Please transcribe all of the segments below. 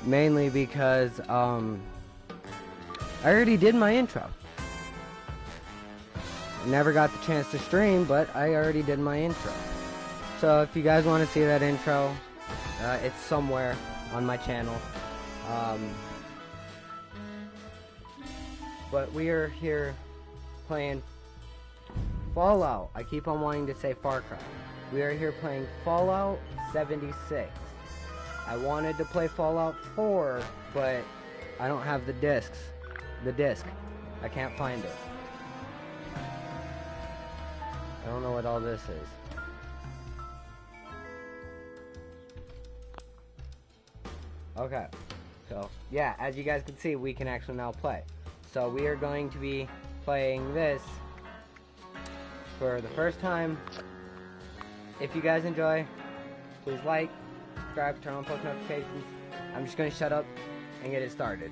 Mainly because, I already did my intro. Never got the chance to stream, but I already did my intro. So if you guys want to see that intro, it's somewhere on my channel. But we are here playing Fallout. I keep on wanting to say Far Cry. We are here playing Fallout 76. I wanted to play Fallout 4, but I don't have the disc. I can't find it. I don't know what all this is. Okay, so yeah, as you guys can see, we can actually now play. So we are going to be playing this for the first time. If you guys enjoy, please like, subscribe, turn on post notifications. I'm just going to shut up and get it started.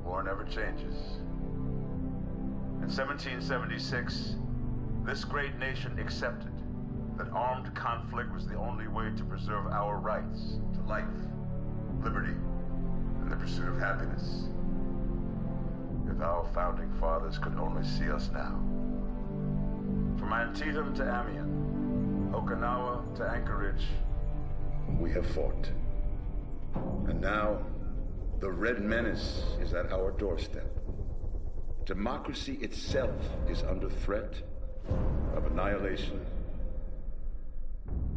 War never changes. In 1776, this great nation accepted that armed conflict was the only way to preserve our rights to life, liberty, and the pursuit of happiness. If our founding fathers could only see us now. From Antietam to Amiens, Okinawa to Anchorage, we have fought. And now, the Red Menace is at our doorstep. Democracy itself is under threat of annihilation.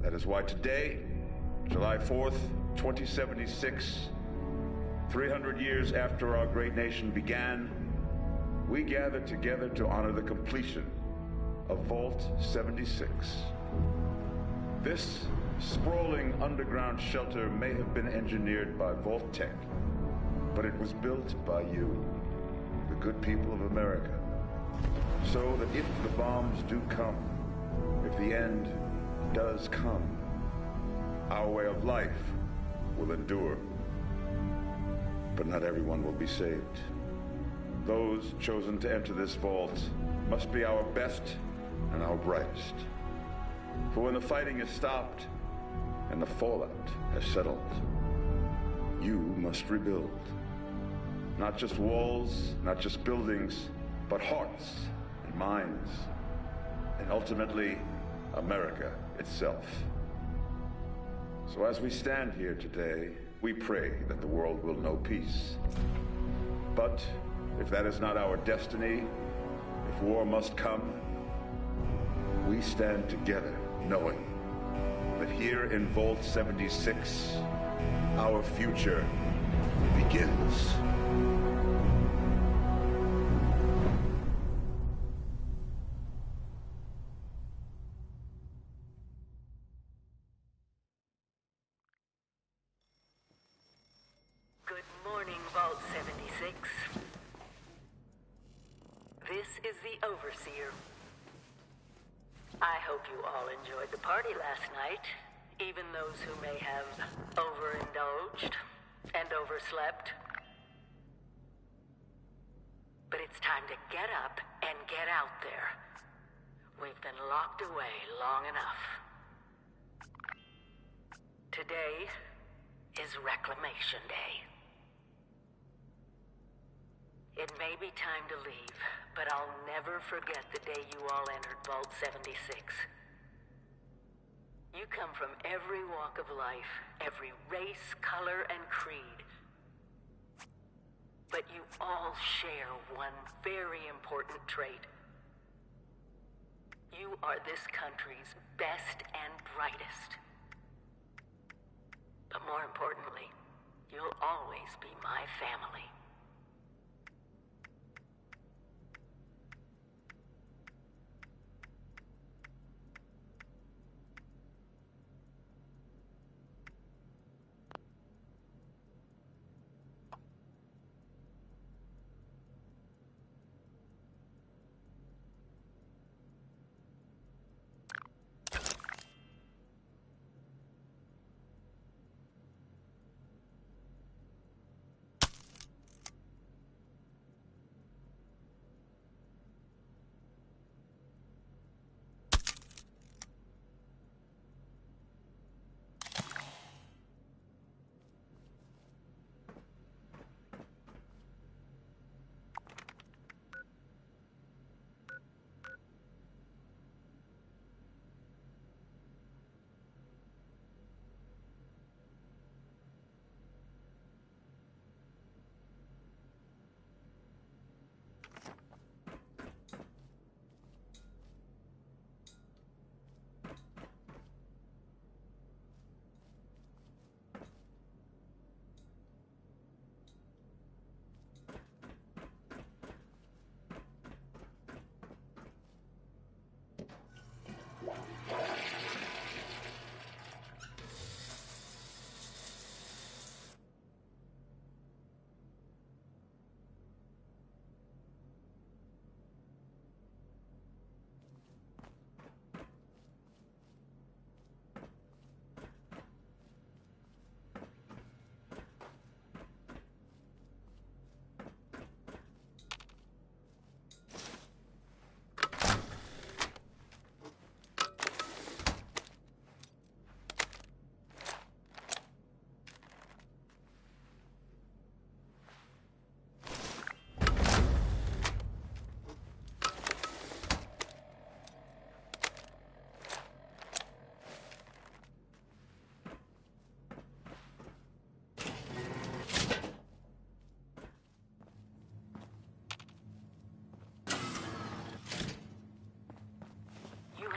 That is why today, July 4th, 2076, 300 years after our great nation began, we gather together to honor the completion of Vault 76. This sprawling underground shelter may have been engineered by Vault Tech, but it was built by you, the good people of America, so that if the bombs do come, if the end does come, our way of life will endure. But not everyone will be saved. Those chosen to enter this vault must be our best and our brightest. For when the fighting is stopped and the fallout has settled, you must rebuild. Not just walls, not just buildings, but hearts and minds, and ultimately, America itself. So as we stand here today, we pray that the world will know peace. But if that is not our destiny, if war must come, we stand together knowing that here in Vault 76, our future begins. Good morning, Vault 76. This is the Overseer. I hope you all enjoyed the party last night, even those who may have overindulged and overslept. But it's time to get up and get out there. We've been locked away long enough. Today is Reclamation Day. It may be time to leave, but I'll never forget the day you all entered Vault 76. You come from every walk of life, every race, color, and creed. But you all share one very important trait. You are this country's best and brightest. But more importantly, you'll always be my family.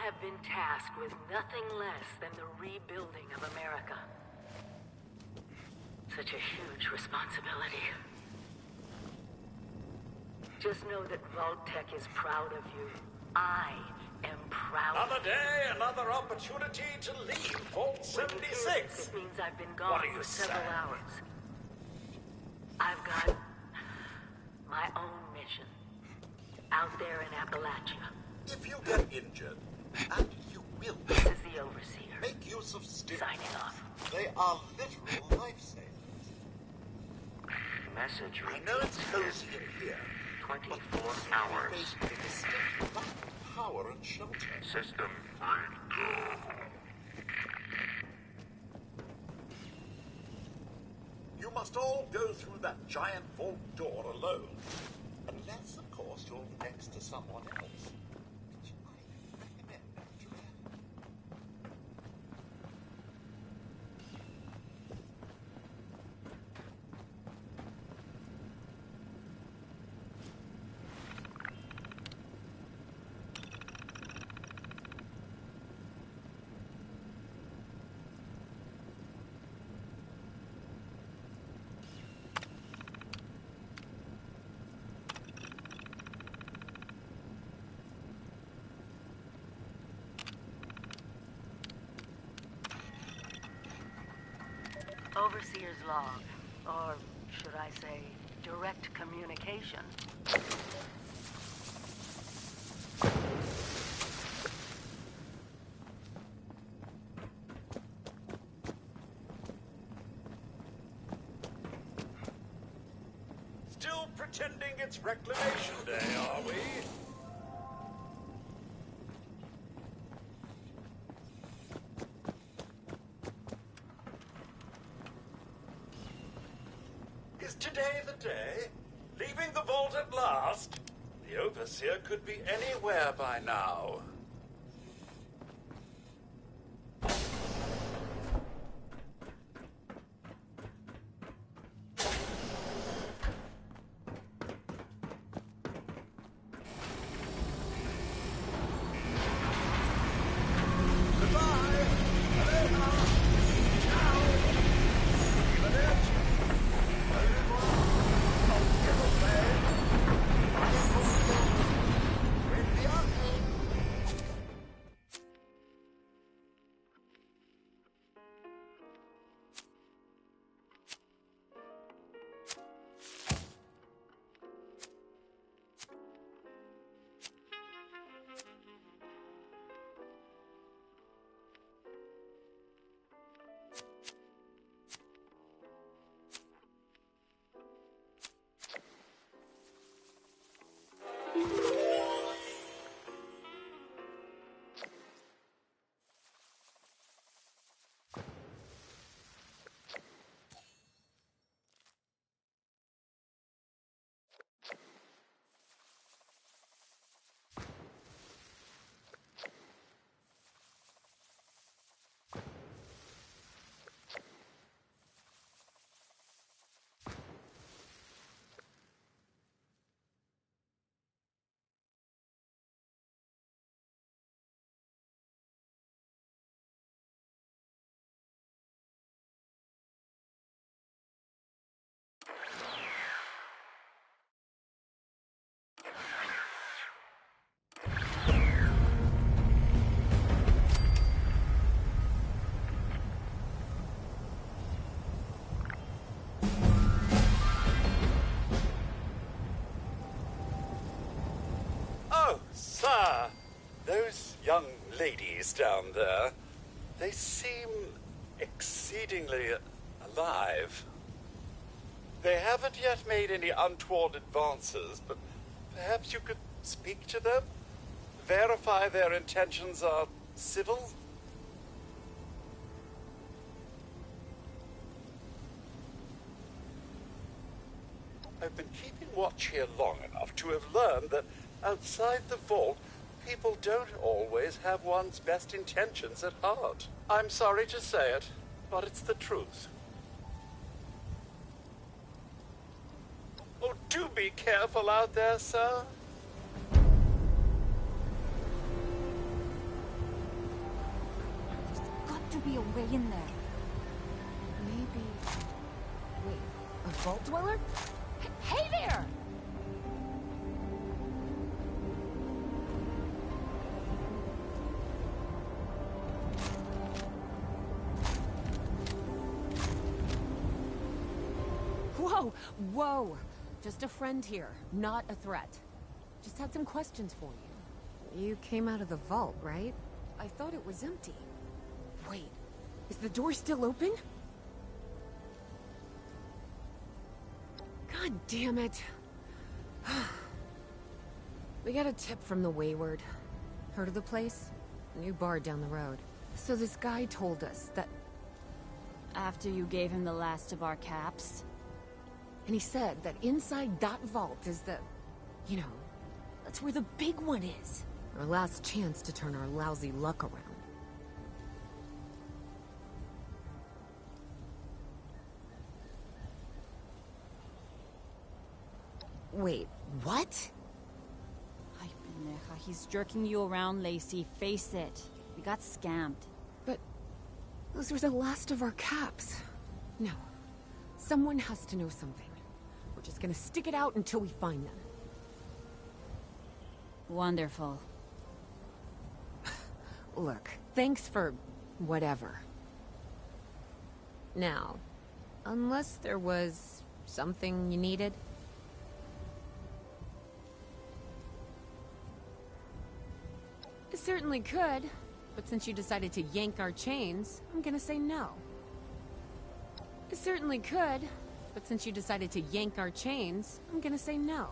Have been tasked with nothing less than the rebuilding of America. Such a huge responsibility. Just know that Vault-Tec is proud of you. I am proud. Another day, another opportunity to leave Vault 76. It means I've been gone What are you for several saying? hours. I've got my own mission out there in Appalachia. If you get injured, and you will, This is the Overseer. make use of stim. Signing off. They are literal lifesavers. Message I know it's cozy in here, 24 hours. we face a distinct lack of power and shelter. System breakdown. You must all go through that giant vault door alone. Unless, of course, you're next to someone else. Which I recommend you have. Overseer's log, or should I say, direct communication. Still pretending it's Reclamation Day, are we? Is today the day? Leaving the vault at last? The Overseer could be anywhere by now. Oh, sir, those young ladies down there, they seem exceedingly alive. They haven't yet made any untoward advances, but perhaps you could speak to them? Verify their intentions are civil? I've been keeping watch here long enough to have learned that outside the vault, people don't always have one's best intentions at heart. I'm sorry to say it, but it's the truth. Oh, do be careful out there, sir. There's got to be a way in there. Maybe... Wait, a vault dweller? Hey there! Whoa, whoa! Just a friend here, not a threat. Just had some questions for you. You came out of the vault, right? I thought it was empty. Wait, is the door still open? God damn it. We got a tip from the Wayward. Heard of the place? New bar down the road. So this guy told us that... After you gave him the last of our caps? And he said that inside that vault is the... You know, that's where the big one is. Our last chance to turn our lousy luck around. Wait, what? Ay, pendeja. He's jerking you around, Lacey. Face it. We got scammed. But... those were the last of our caps. No. Someone has to know something. We're just gonna stick it out until we find them. Wonderful. Look, thanks for... whatever. Now, unless there was... something you needed? I certainly could, but since you decided to yank our chains, I'm gonna say no. I certainly could, but since you decided to yank our chains, I'm gonna say no.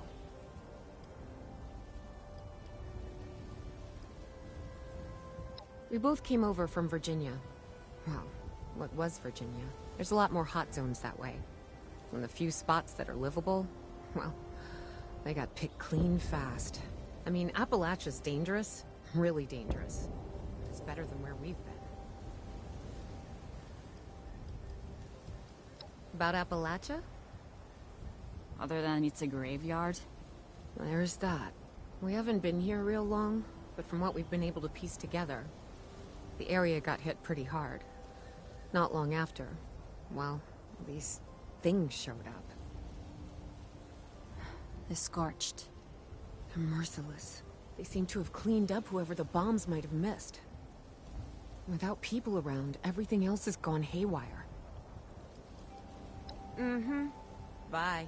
We both came over from Virginia. Well, what was Virginia? There's a lot more hot zones that way. From the few spots that are livable, well, They got picked clean fast. I mean, Appalachia's dangerous. Really dangerous. It's better than where we've been. About Appalachia? Other than it's a graveyard? There's that. We haven't been here real long, but from what we've been able to piece together, the area got hit pretty hard. Not long after, well, these things showed up. The Scorched. They're merciless. They seem to have cleaned up whoever the bombs might have missed. Without people around, everything else has gone haywire. Mm-hmm. Bye.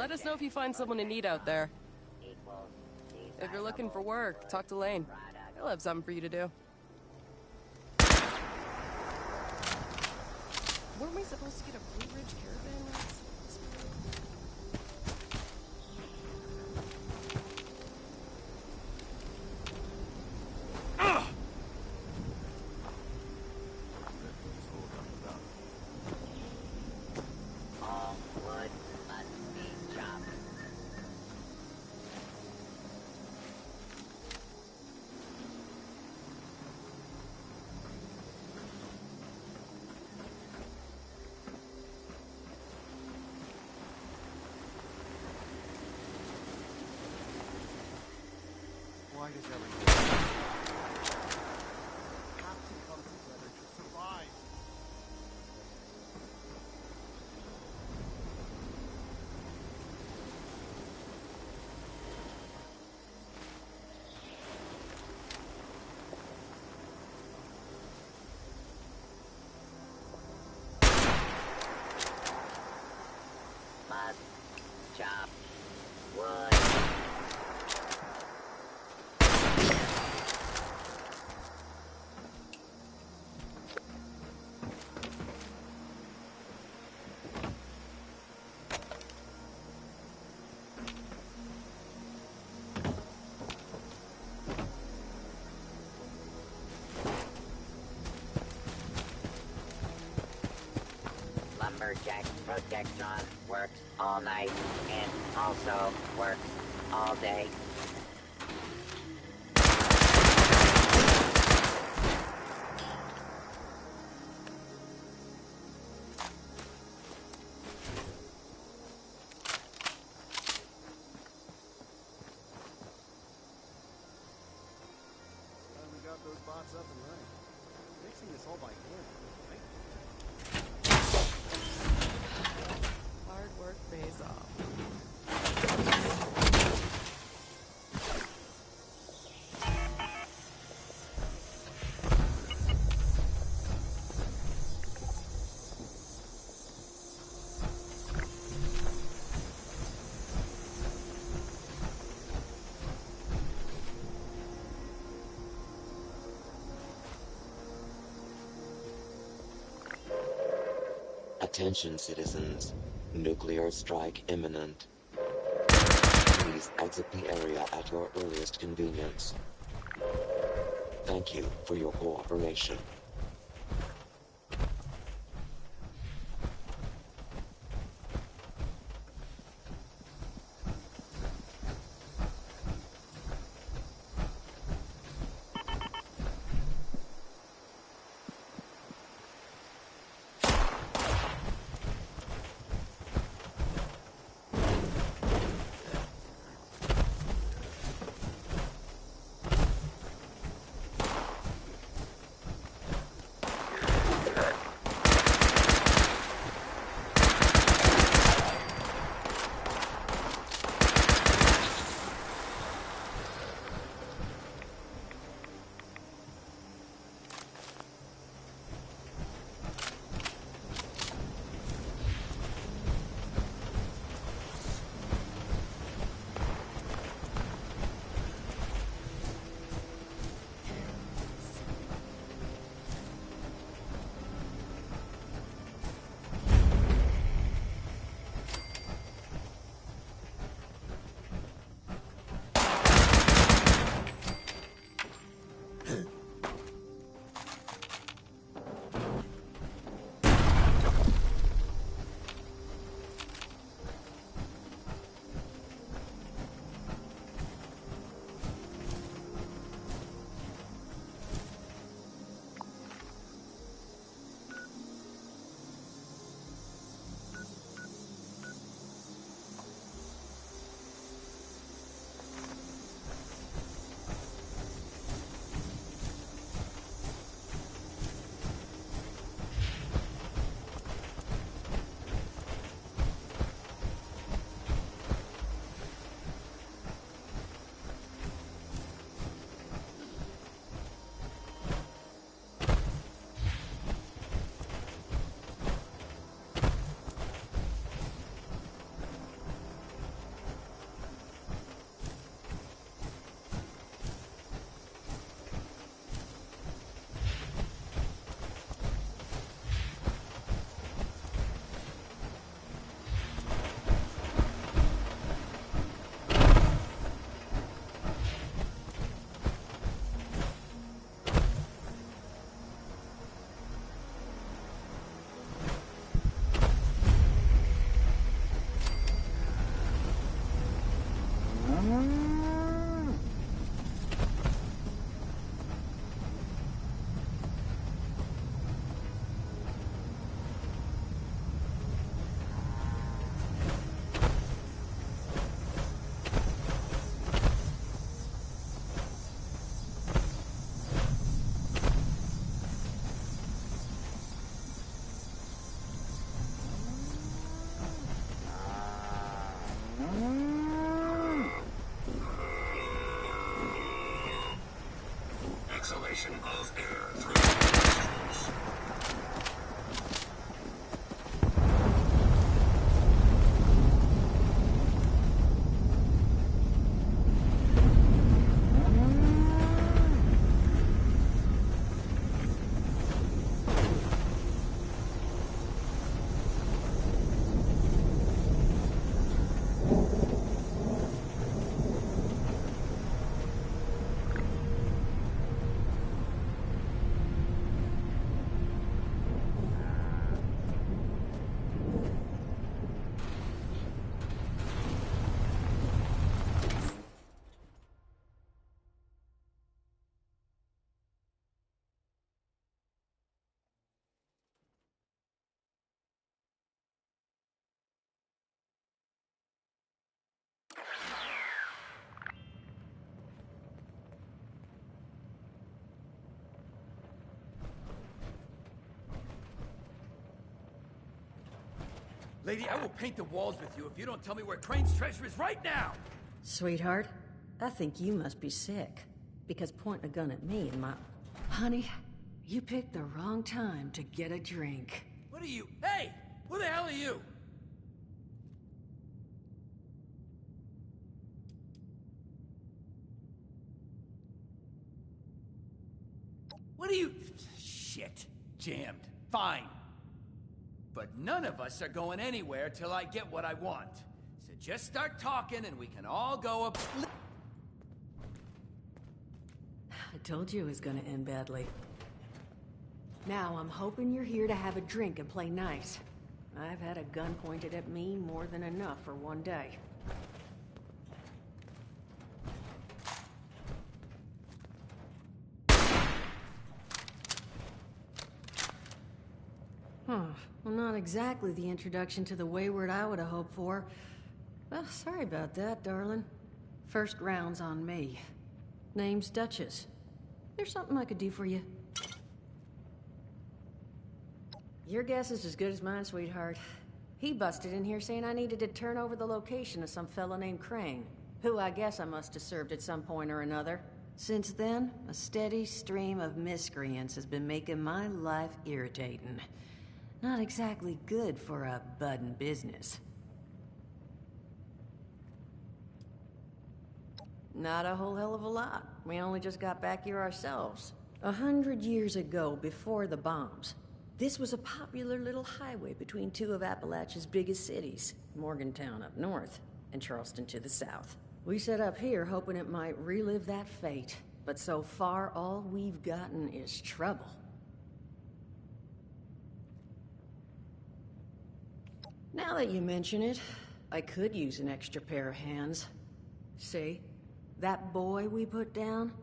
Let us know if you find someone in need out there. If you're looking for work, talk to Lane. He'll have something for you to do. Weren't we supposed to get a Blue Ridge caravan ride? Why does everything have to come together to survive? Must chop wood. Lumberjack Protection works all night and also works all day. We got those bots up and running. Fixing this all by hand, right? Hard work pays off. Attention citizens, nuclear strike imminent. Please exit the area at your earliest convenience. Thank you for your cooperation. Exhalation of air through nostrils. Lady, I will paint the walls with you if you don't tell me where Crane's treasure is right now! Sweetheart, I think you must be sick. Because pointing a gun at me and my... Honey, you picked the wrong time to get a drink. What are you... Hey! Who the hell are you? What are you... Shit. Jammed. Fine. But none of us are going anywhere till I get what I want. So just start talking and we can all go up... I told you it was gonna end badly. Now, I'm hoping you're here to have a drink and play nice. I've had a gun pointed at me more than enough for one day. Well, not exactly the introduction to the wayward I would have hoped for. Well, sorry about that, darling. First round's on me. Name's Duchess. There's something I could do for you. Your guess is as good as mine, sweetheart. He busted in here saying I needed to turn over the location of some fellow named Crane, who I guess I must have served at some point or another. Since then, a steady stream of miscreants has been making my life irritating. Not exactly good for a budding business. Not a whole hell of a lot. We only just got back here ourselves. 100 years ago, before the bombs, this was a popular little highway between two of Appalachia's biggest cities, Morgantown up north, and Charleston to the south. We set up here hoping it might relive that fate, but so far all we've gotten is trouble. Now that you mention it, I could use an extra pair of hands. See? That boy we put down?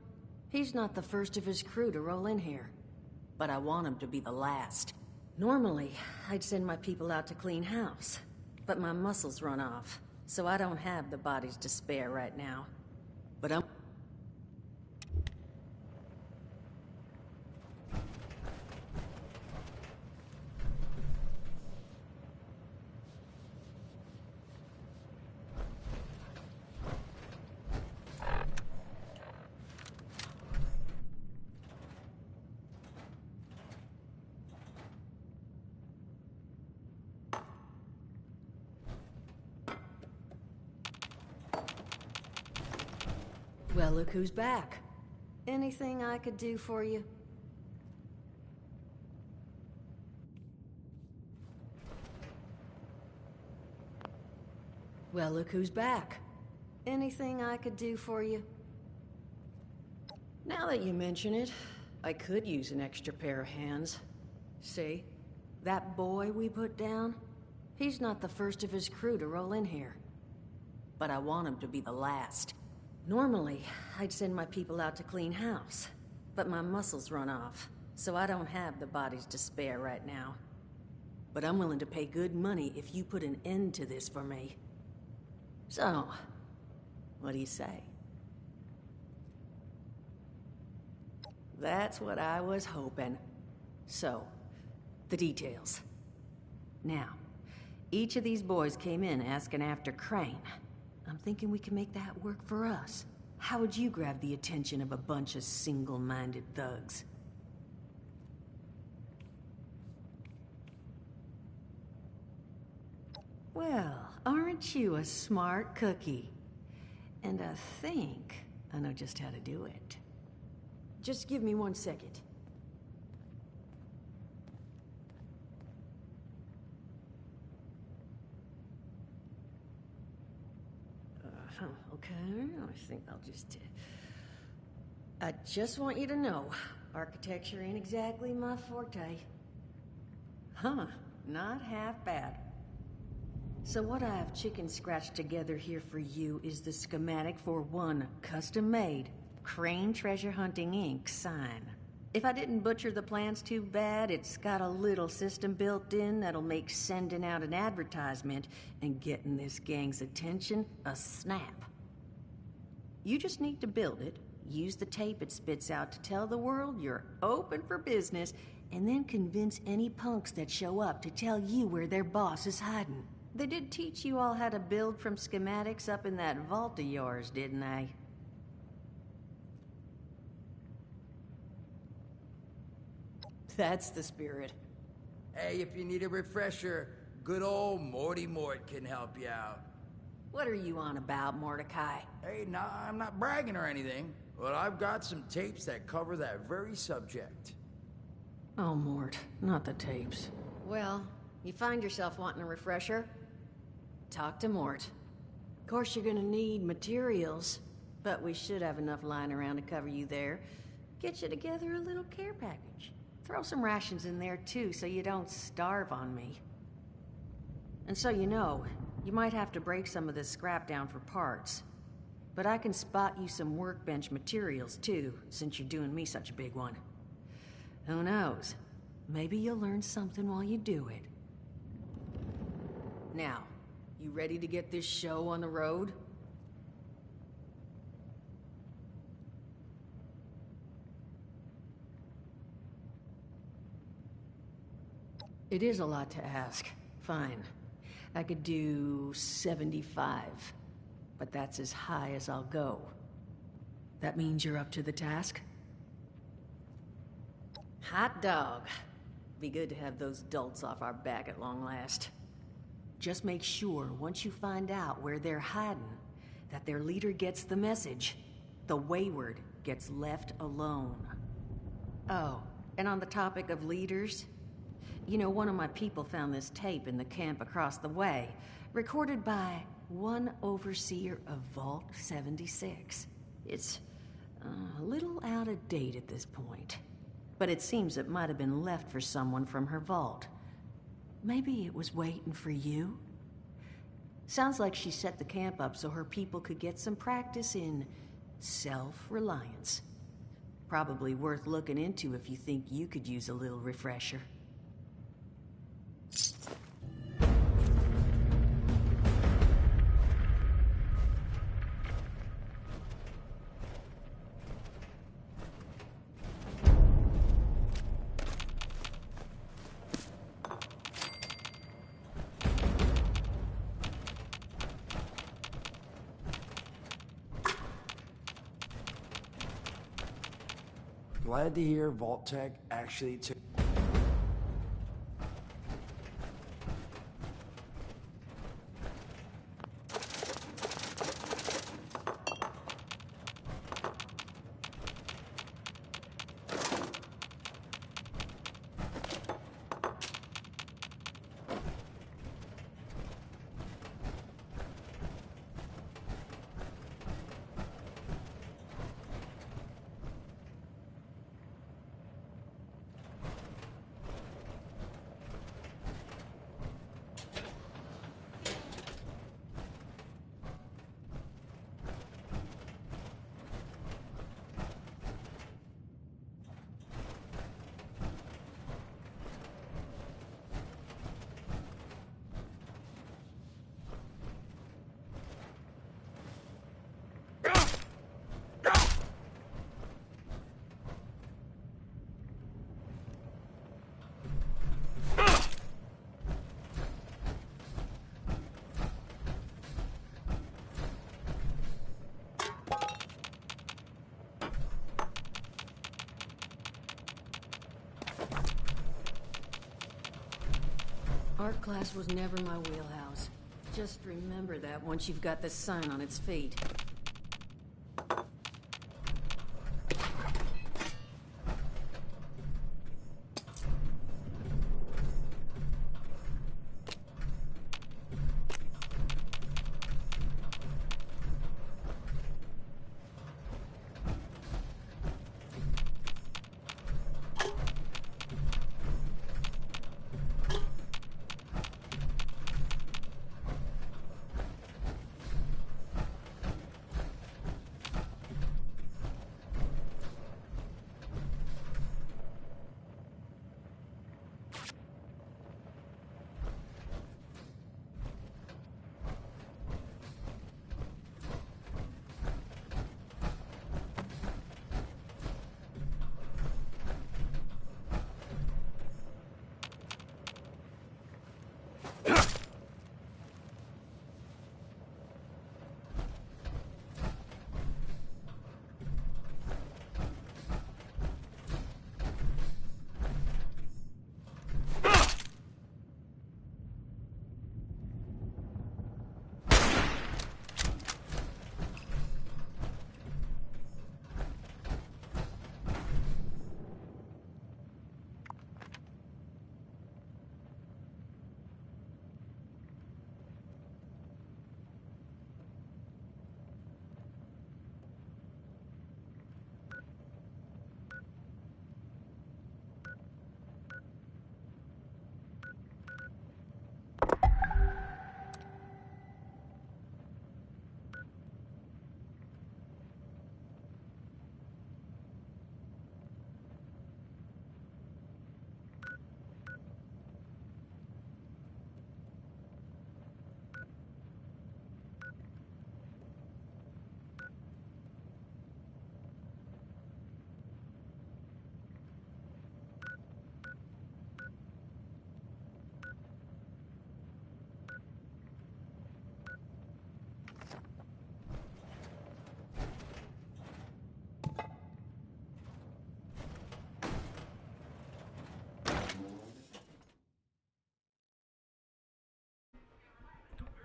He's not the first of his crew to roll in here. But I want him to be the last. Normally, I'd send my people out to clean house. But my muscles run off, so I don't have the bodies to spare right now. But I'm... Well, look who's back. Anything I could do for you? Well, look who's back. Anything I could do for you? Now that you mention it, I could use an extra pair of hands. See? That boy we put down? He's not the first of his crew to roll in here. But I want him to be the last. Normally, I'd send my people out to clean house. But my muscles run off, so I don't have the bodies to spare right now. But I'm willing to pay good money if you put an end to this for me. So, what do you say? That's what I was hoping. So, the details. Now, each of these boys came in asking after Crane. I'm thinking we can make that work for us. How would you grab the attention of a bunch of single-minded thugs? Well, aren't you a smart cookie? And I think I know just how to do it. Just give me 1 second. Okay, I think I'll just... I just want you to know, architecture ain't exactly my forte. Huh, not half bad. So what I have chicken scratched together here for you is the schematic for one custom-made Crane Treasure Hunting Inc. sign. If I didn't butcher the plans too bad, it's got a little system built in that'll make sending out an advertisement and getting this gang's attention a snap. You just need to build it, use the tape it spits out to tell the world you're open for business, and then convince any punks that show up to tell you where their boss is hiding. They did teach you all how to build from schematics up in that vault of yours, didn't they? That's the spirit. Hey, if you need a refresher, good old Morty Mort can help you out. What are you on about, Mordecai? Hey, nah, I'm not bragging or anything, but I've got some tapes that cover that very subject. Oh, Mort, not the tapes. Well, you find yourself wanting a refresher? Talk to Mort. Of course, you're gonna need materials, but we should have enough lying around to cover you there. Get you together a little care package. Throw some rations in there, too, so you don't starve on me. And so you know, you might have to break some of this scrap down for parts. But I can spot you some workbench materials, too, since you're doing me such a big one. Who knows? Maybe you'll learn something while you do it. Now, you ready to get this show on the road? It is a lot to ask. Fine. I could do 75, but that's as high as I'll go. That means you're up to the task? Hot dog. Be good to have those dolts off our back at long last. Just make sure, once you find out where they're hiding, that their leader gets the message. The wayward gets left alone. Oh, and on the topic of leaders, you know, one of my people found this tape in the camp across the way, recorded by one overseer of Vault 76. It's a little out of date at this point, but it seems it might have been left for someone from her vault. Maybe it was waiting for you? Sounds like she set the camp up so her people could get some practice in self-reliance. Probably worth looking into if you think you could use a little refresher. Glad to hear Vault Tech actually took... Art class was never my wheelhouse. Just remember that once you've got this sign on its feet.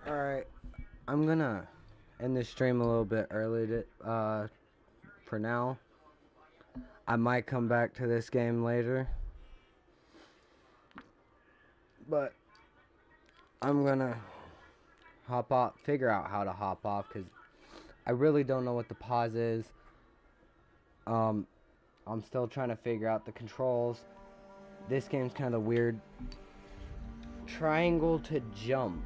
Alright, I'm gonna end this stream a little bit early for now. I might come back to this game later, but I'm gonna hop off, figure out how to hop off, because I really don't know what the pause is. I'm still trying to figure out the controls. This game's kind of weird. Triangle to jump.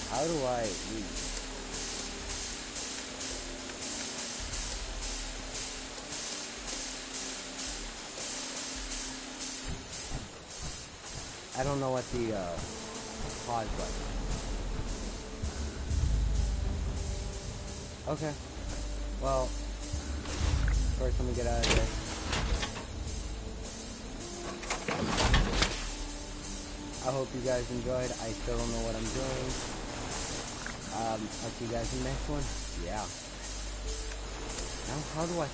How do I leave? I don't know what the pause button is. Okay. Well, first let me get out of there. I hope you guys enjoyed. I still don't know what I'm doing. I'll see you guys in the next one. Yeah. Now, how do I